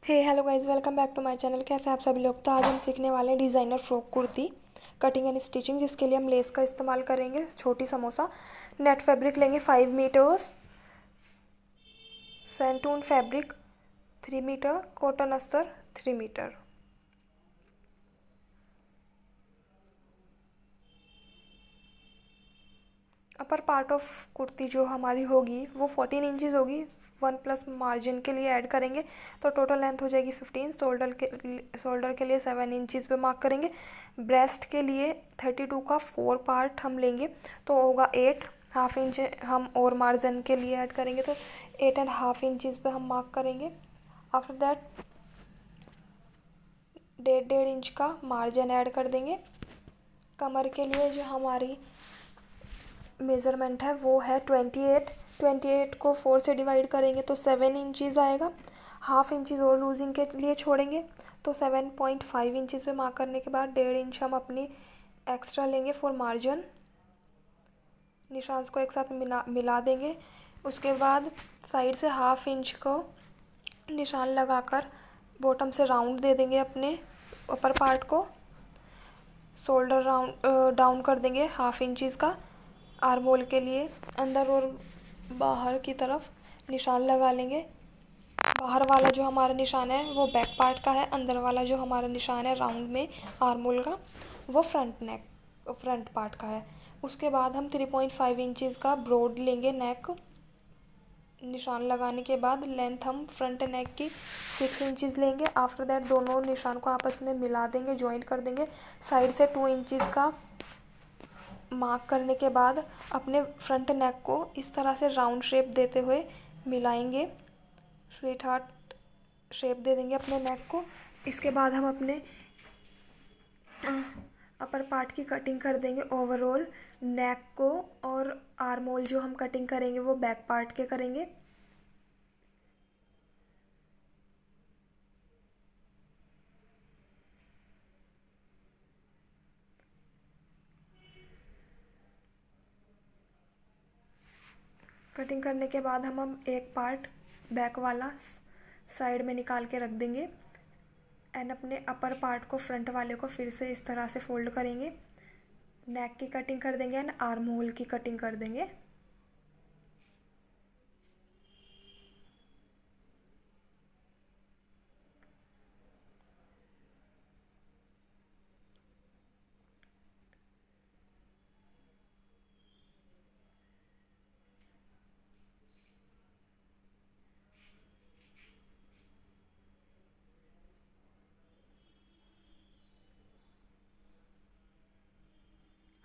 Hey hello guys, welcome back to my channel. कैसे हैं आप सभी लोग। तो आज हम सीखने वाले हैं designer frock kurti cutting and stitching, जिसके लिए हम लेस का इस्तेमाल करेंगे। छोटी समोसा नेट फैब्रिक लेंगे 5 metres, santoon fabric 3 metre, cotton अस्तर 3 metre. Upper part of kurti जो हमारी होगी वो 14 इंचज़ होगी। 1+ मार्जिन के लिए ऐड करेंगे तो टोटल लेंथ हो जाएगी 15। शोल्डर के लिए 7 इंचज़ पे मार्क करेंगे। ब्रेस्ट के लिए 32 का 4 पार्ट हम लेंगे तो होगा 8। हाफ इंच हम और मार्जिन के लिए ऐड करेंगे तो 8.5 इंचज़ पे हम मार्क करेंगे। आफ्टर दैट 1.5 इंच का मार्जिन ऐड कर देंगे। कमर के लिए जो हमारी मेज़रमेंट है वो है 28 को 4 से डिवाइड करेंगे तो 7 इंचज़ आएगा। हाफ इंचज़ और लूजिंग के लिए छोड़ेंगे तो 7.5 इंचज़ पे मार्क करने के बाद 1.5 इंच हम अपनी एक्स्ट्रा लेंगे फॉर मार्जिन। निशान को एक साथ मिला देंगे। उसके बाद साइड से हाफ इंच को निशान लगाकर बॉटम से राउंड दे देंगे अपने ऊपर पार्ट को। शोल्डर राउंड डाउन कर देंगे हाफ इंचज़ का। आर्म होल के लिए अंदर और बाहर की तरफ निशान लगा लेंगे। बाहर वाला जो हमारा निशान है वो बैक पार्ट का है। अंदर वाला जो हमारा निशान है राउंड में आर्म होल का, वो फ्रंट पार्ट का है। उसके बाद हम 3.5 इंचज़ का ब्रॉड लेंगे नेक। निशान लगाने के बाद लेंथ हम फ्रंट नेक की 6 इंचज़ लेंगे। आफ्टर दैट दोनों निशान को आपस में मिला देंगे, जॉइंट कर देंगे। साइड से 2 इंचज़ का मार्क करने के बाद अपने फ्रंट नेक को इस तरह से राउंड शेप देते हुए मिलाएंगे। स्वीट हार्ट शेप दे देंगे अपने नेक को। इसके बाद हम अपने अपर पार्ट की कटिंग कर देंगे ओवरऑल नेक को, और आर्म होल जो हम कटिंग करेंगे वो बैक पार्ट के करेंगे। कटिंग करने के बाद हम एक पार्ट बैक वाला साइड में निकाल के रख देंगे एंड अपने अपर पार्ट को फ्रंट वाले को फिर से इस तरह से फोल्ड करेंगे। नेक की कटिंग कर देंगे एंड आर्म होल की कटिंग कर देंगे।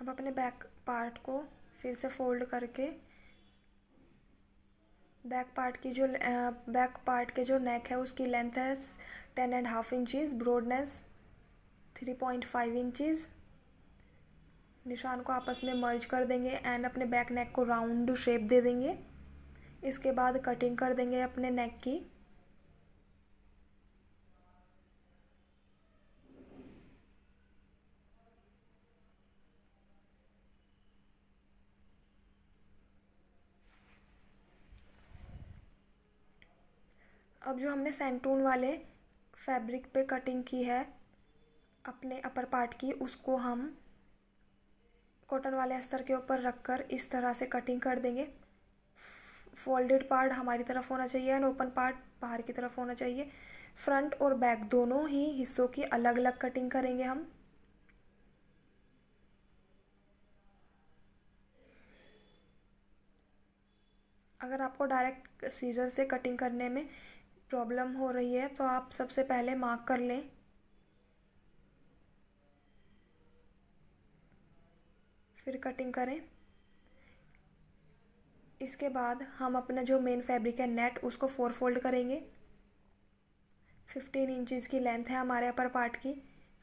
अब अपने बैक पार्ट को फिर से फोल्ड करके बैक पार्ट के जो नेक है उसकी लेंथ है 10.5 इंचज़, ब्रॉडनेस 3.5 इंचज़। निशान को आपस में मर्ज कर देंगे एंड अपने बैक नेक को राउंड शेप दे देंगे। इसके बाद कटिंग कर देंगे अपने नेक की। अब जो हमने सैंटून वाले फैब्रिक पे कटिंग की है अपने अपर पार्ट की, उसको हम कॉटन वाले अस्तर के ऊपर रखकर इस तरह से कटिंग कर देंगे। फोल्डेड पार्ट हमारी तरफ होना चाहिए एंड ओपन पार्ट बाहर की तरफ होना चाहिए। फ्रंट और बैक दोनों ही हिस्सों की अलग अलग कटिंग करेंगे हम। अगर आपको डायरेक्ट सीजर से कटिंग करने में प्रॉब्लम हो रही है तो आप सबसे पहले मार्क कर लें, फिर कटिंग करें। इसके बाद हम अपना जो मेन फैब्रिक है नेट, उसको 4 फोल्ड करेंगे। 15 इंचज़ की लेंथ है हमारे अपर पार्ट की।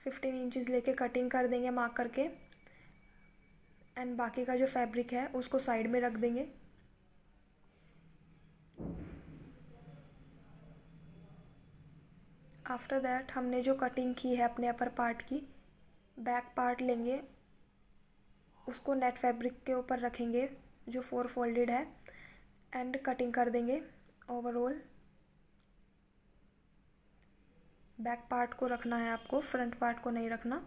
15 इंचज़ लेके कटिंग कर देंगे मार्क करके एंड बाकी का जो फैब्रिक है उसको साइड में रख देंगे। आफ्टर दैट हमने जो कटिंग की है अपने अपर पार्ट की, बैक पार्ट लेंगे, उसको नेट फैब्रिक के ऊपर रखेंगे जो 4 फोल्डेड है एंड कटिंग कर देंगे ओवरऑल। बैक पार्ट को रखना है आपको, फ्रंट पार्ट को नहीं रखना।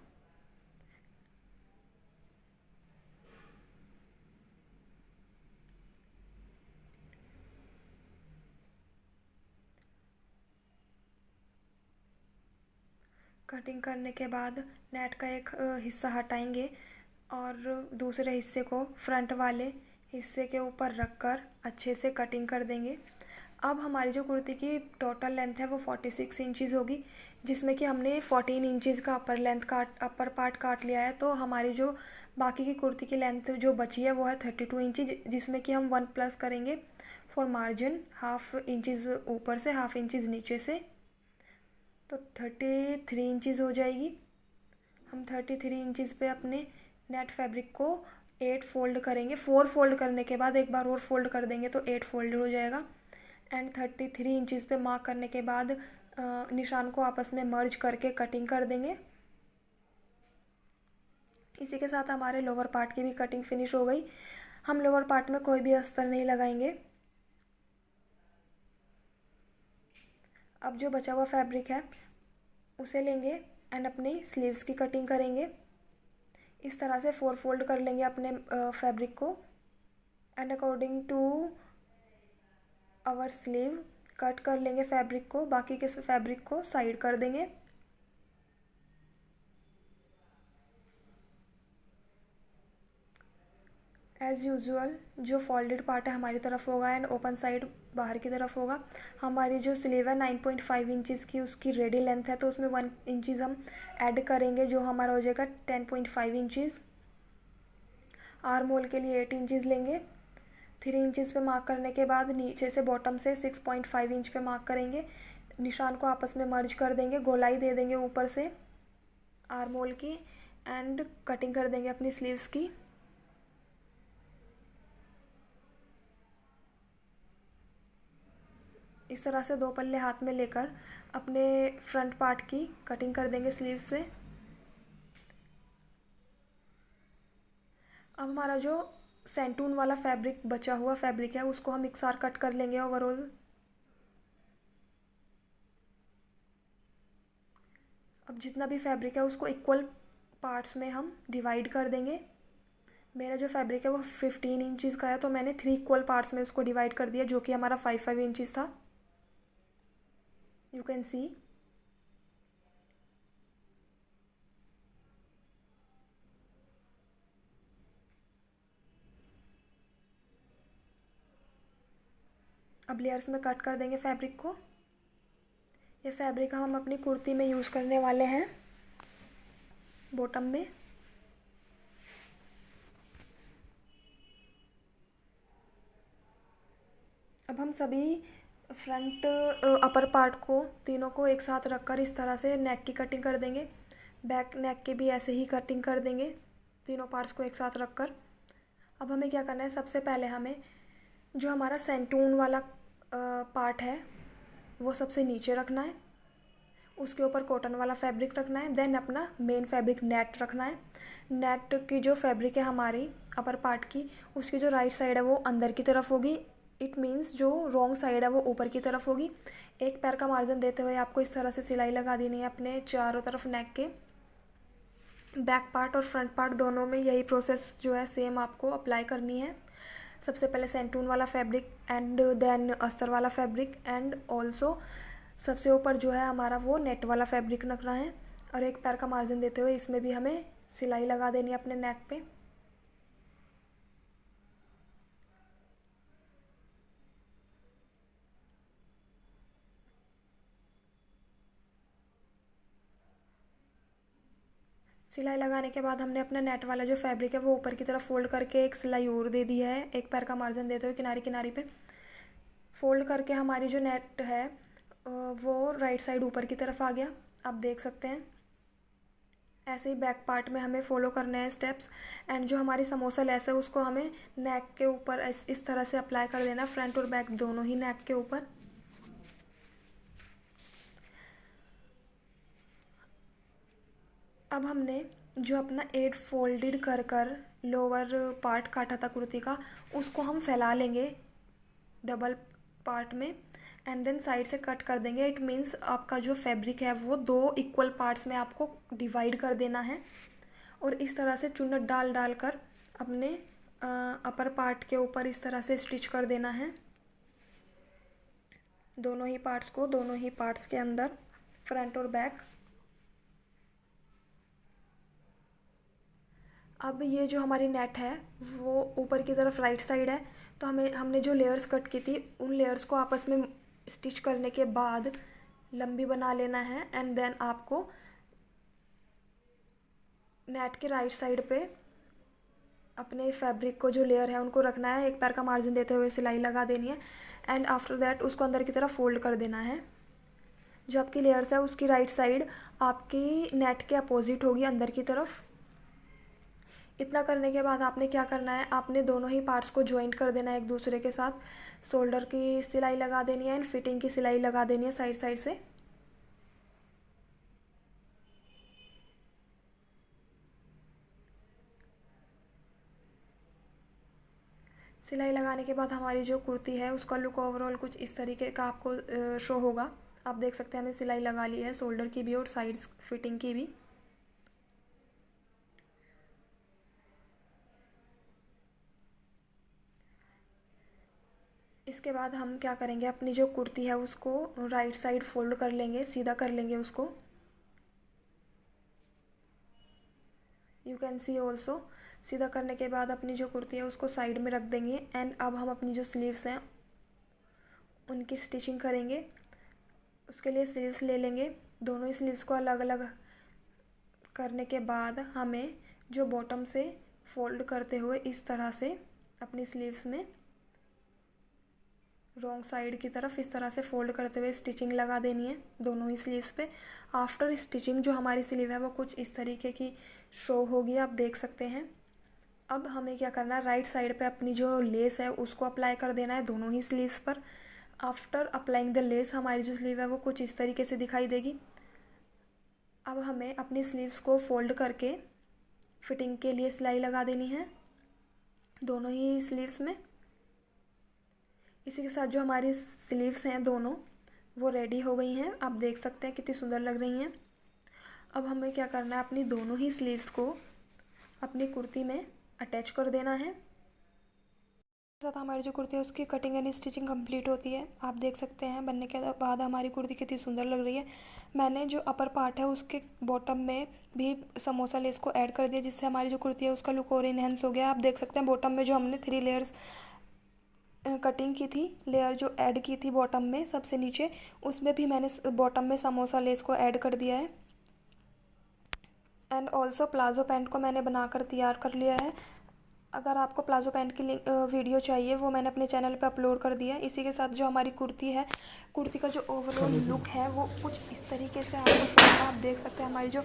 कटिंग करने के बाद नेट का एक हिस्सा हटाएंगे और दूसरे हिस्से को फ्रंट वाले हिस्से के ऊपर रखकर अच्छे से कटिंग कर देंगे। अब हमारी जो कुर्ती की टोटल लेंथ है वो 46 इंचज़ होगी, जिसमें कि हमने 14 इंचज़ का अपर पार्ट काट लिया है। तो हमारी जो बाकी की कुर्ती की लेंथ जो बची है वो है 32 इंचज़, जिसमें कि हम 1 प्लस करेंगे फॉर मार्जिन, हाफ इंचज़ ऊपर से हाफ इंचज़ नीचे से, तो 33 इंचज़ हो जाएगी। हम 33 इंचज़ पे अपने नेट फैब्रिक को 8 फोल्ड करेंगे। 4 फोल्ड करने के बाद एक बार और फोल्ड कर देंगे तो 8 फोल्ड हो जाएगा। एंड 33 इंचज़ पे मार्क करने के बाद निशान को आपस में मर्ज करके कटिंग कर देंगे। इसी के साथ हमारे लोअर पार्ट की भी कटिंग फिनिश हो गई। हम लोअर पार्ट में कोई भी अस्तर नहीं लगाएंगे। अब जो बचा हुआ फैब्रिक है उसे लेंगे एंड अपनी स्लीव्स की कटिंग करेंगे। इस तरह से 4 फोल्ड कर लेंगे अपने फैब्रिक को and according to our sleeve कट कर लेंगे फैब्रिक को, बाकी के फैब्रिक को साइड कर देंगे। एज़ यूजुअल जो फोल्डेड पार्ट है हमारी तरफ होगा एंड ओपन साइड बाहर की तरफ होगा। हमारी जो स्लीव है 9.5 इंचज़ की उसकी रेडी लेंथ है, तो उसमें 1 इंचज़ हम ऐड करेंगे, जो हमारा हो जाएगा 10.5 इंचज़। आर्म होल के लिए 8 इंचज़ लेंगे। 3 इंचज़ पे मार्क करने के बाद नीचे से बॉटम से 6.5 इंच पे मार्क करेंगे। निशान को आपस में मर्ज कर देंगे, गोलाई दे देंगे ऊपर से आर्म होल की एंड कटिंग कर देंगे अपनी स्लीव्स की। इस तरह से 2 पल्ले हाथ में लेकर अपने फ्रंट पार्ट की कटिंग कर देंगे स्लीव से। अब हमारा जो सेंटून वाला फैब्रिक बचा हुआ फैब्रिक है उसको हम एक साथ कट कर लेंगे ओवरऑल। अब जितना भी फैब्रिक है उसको इक्वल पार्ट्स में हम डिवाइड कर देंगे। मेरा जो फैब्रिक है वो 15 इंचज़ का है, तो मैंने 3 इक्वल पार्ट्स में उसको डिवाइड कर दिया, जो कि हमारा 5 इंचज़ था। You can see. अब लेयर्स में कट कर देंगे फैब्रिक को। ये फैब्रिक हम अपनी कुर्ती में यूज़ करने वाले हैं बॉटम में। अब हम सभी फ्रंट अपर पार्ट को तीनों को एक साथ रखकर इस तरह से नेक की कटिंग कर देंगे। बैक नेक की भी ऐसे ही कटिंग कर देंगे तीनों पार्ट्स को एक साथ रखकर। अब हमें क्या करना है, सबसे पहले हमें जो हमारा सेंटून वाला पार्ट है वो सबसे नीचे रखना है, उसके ऊपर कॉटन वाला फैब्रिक रखना है, देन अपना मेन फैब्रिक नेट रखना है। नेट की जो फैब्रिक है हमारी अपर पार्ट की, उसकी जो राइट साइड है वो अंदर की तरफ होगी। इट मीन्स जो रॉन्ग साइड है वो ऊपर की तरफ होगी। एक पैर का मार्जिन देते हुए आपको इस तरह से सिलाई लगा देनी है अपने चारों तरफ नेक के। बैक पार्ट और फ्रंट पार्ट दोनों में यही प्रोसेस जो है सेम आपको अप्लाई करनी है। सबसे पहले सेंटून वाला फैब्रिक एंड देन अस्तर वाला फैब्रिक एंड ऑल्सो सबसे ऊपर जो है हमारा वो नेट वाला फैब्रिक रखना है, और एक पैर का मार्जिन देते हुए इसमें भी हमें सिलाई लगा देनी है अपने नेक पे। सिलाई लगाने के बाद हमने अपना नेट वाला जो फैब्रिक है वो ऊपर की तरफ फोल्ड करके एक सिलाई और दे दी है, एक पैर का मार्जिन देते हुए किनारी किनारी पे फोल्ड करके हमारी जो नेट है वो राइट साइड ऊपर की तरफ आ गया, आप देख सकते हैं। ऐसे ही बैक पार्ट में हमें फॉलो करने हैं स्टेप्स। एंड जो हमारी समोसा लेस है उसको हमें नेक के ऊपर इस तरह से अप्लाई कर देना, फ्रंट और बैक दोनों ही नेक के ऊपर। अब हमने जो अपना 8 फोल्डेड कर कर लोअर पार्ट काटा था कुर्ती का, उसको हम फैला लेंगे डबल पार्ट में एंड देन साइड से कट कर देंगे। इट मीन्स आपका जो फैब्रिक है वो 2 इक्वल पार्ट्स में आपको डिवाइड कर देना है और इस तरह से चुन्नट डाल डाल कर अपने अपर पार्ट के ऊपर इस तरह से स्टिच कर देना है दोनों ही पार्ट्स के अंदर, फ्रंट और बैक। अब ये जो हमारी नेट है वो ऊपर की तरफ राइट साइड है, तो हमने जो लेयर्स कट की थी उन लेयर्स को आपस में स्टिच करने के बाद लंबी बना लेना है एंड देन आपको नेट के राइट साइड पे अपने फैब्रिक को जो लेयर है उनको रखना है, एक पैर का मार्जिन देते हुए सिलाई लगा देनी है एंड आफ्टर दैट उसको अंदर की तरफ फोल्ड कर देना है। जो आपकी लेयर्स है उसकी राइट साइड आपकी नेट के अपोजिट होगी अंदर की तरफ। इतना करने के बाद आपने क्या करना है, आपने दोनों ही पार्ट्स को ज्वाइंट कर देना है एक दूसरे के साथ। शोल्डर की सिलाई लगा देनी है एंड फिटिंग की सिलाई लगा देनी है साइड साइड से। सिलाई लगाने के बाद हमारी जो कुर्ती है उसका लुक ओवरऑल कुछ इस तरीके का आपको शो होगा। आप देख सकते हैं हमने सिलाई लगा ली है शोल्डर की भी और साइड फिटिंग की भी। इसके बाद हम क्या करेंगे, अपनी जो कुर्ती है उसको राइट साइड फोल्ड कर लेंगे, सीधा कर लेंगे उसको। You can see also. सीधा करने के बाद अपनी जो कुर्ती है उसको साइड में रख देंगे एंड अब हम अपनी जो स्लीव्स हैं उनकी स्टिचिंग करेंगे। उसके लिए स्लीव्स ले लेंगे, दोनों ही स्लीव्स को अलग अलग करने के बाद हमें जो बॉटम से फोल्ड करते हुए इस तरह से अपनी स्लीव्स में रॉन्ग साइड की तरफ इस तरह से फोल्ड करते हुए स्टिचिंग लगा देनी है दोनों ही स्लीव्स पे। आफ्टर स्टिचिंग जो हमारी स्लीव है वो कुछ इस तरीके की शो होगी, आप देख सकते हैं। अब हमें क्या करना है, राइट साइड पे अपनी जो लेस है उसको अप्लाई कर देना है दोनों ही स्लीव्स पर। आफ्टर अप्लाइंग द लेस हमारी जो स्लीव है वो कुछ इस तरीके से दिखाई देगी। अब हमें अपनी स्लीव्स को फोल्ड करके फिटिंग के लिए सिलाई लगा देनी है दोनों ही स्लीव्स में। इसी के साथ जो हमारी स्लीव्स हैं दोनों वो रेडी हो गई हैं, आप देख सकते हैं कितनी सुंदर लग रही हैं। अब हमें क्या करना है, अपनी दोनों ही स्लीव्स को अपनी कुर्ती में अटैच कर देना है। साथ हमारी जो कुर्ती है उसकी कटिंग एंड स्टिचिंग कंप्लीट होती है। आप देख सकते हैं बनने के बाद हमारी कुर्ती कितनी सुंदर लग रही है। मैंने जो अपर पार्ट है उसके बॉटम में भी समोसा लेस को ऐड कर दिया, जिससे हमारी जो कुर्ती है उसका लुक और इनहेंस हो गया। आप देख सकते हैं बॉटम में जो हमने 3 लेयर्स कटिंग की थी, लेयर जो ऐड की थी बॉटम में सबसे नीचे, उसमें भी मैंने बॉटम में समोसा लेस को ऐड कर दिया है। एंड ऑल्सो प्लाजो पैंट को मैंने बनाकर तैयार कर लिया है। अगर आपको प्लाजो पैंट की वीडियो चाहिए वो मैंने अपने चैनल पे अपलोड कर दिया है। इसी के साथ जो हमारी कुर्ती है, कुर्ती का जो ओवरऑल लुक है वो कुछ इस तरीके से आपको शो होगा। आप देख सकते हैं हमारी जो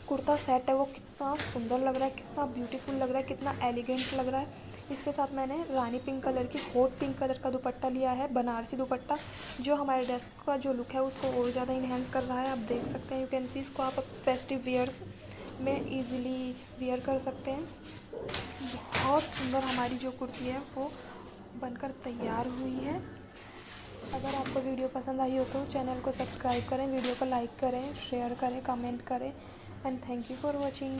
कुर्ता सेट है वो कितना सुंदर लग रहा है, कितना ब्यूटीफुल लग रहा है, कितना एलिगेंट लग रहा है। इसके साथ मैंने रानी पिंक कलर की हॉट पिंक कलर का दुपट्टा लिया है, बनारसी दुपट्टा, जो हमारे ड्रेस का जो लुक है उसको और ज़्यादा इन्हेंस कर रहा है। आप देख सकते हैं, यू कैन सी। इसको आप फेस्टिव वियर्स में ईजिली वियर कर सकते हैं। बहुत सुंदर हमारी जो कुर्ती है वो बनकर तैयार हुई है। अगर आपको वीडियो पसंद आई हो तो चैनल को सब्सक्राइब करें, वीडियो को लाइक करें, शेयर करें, कमेंट करें and thank you for watching.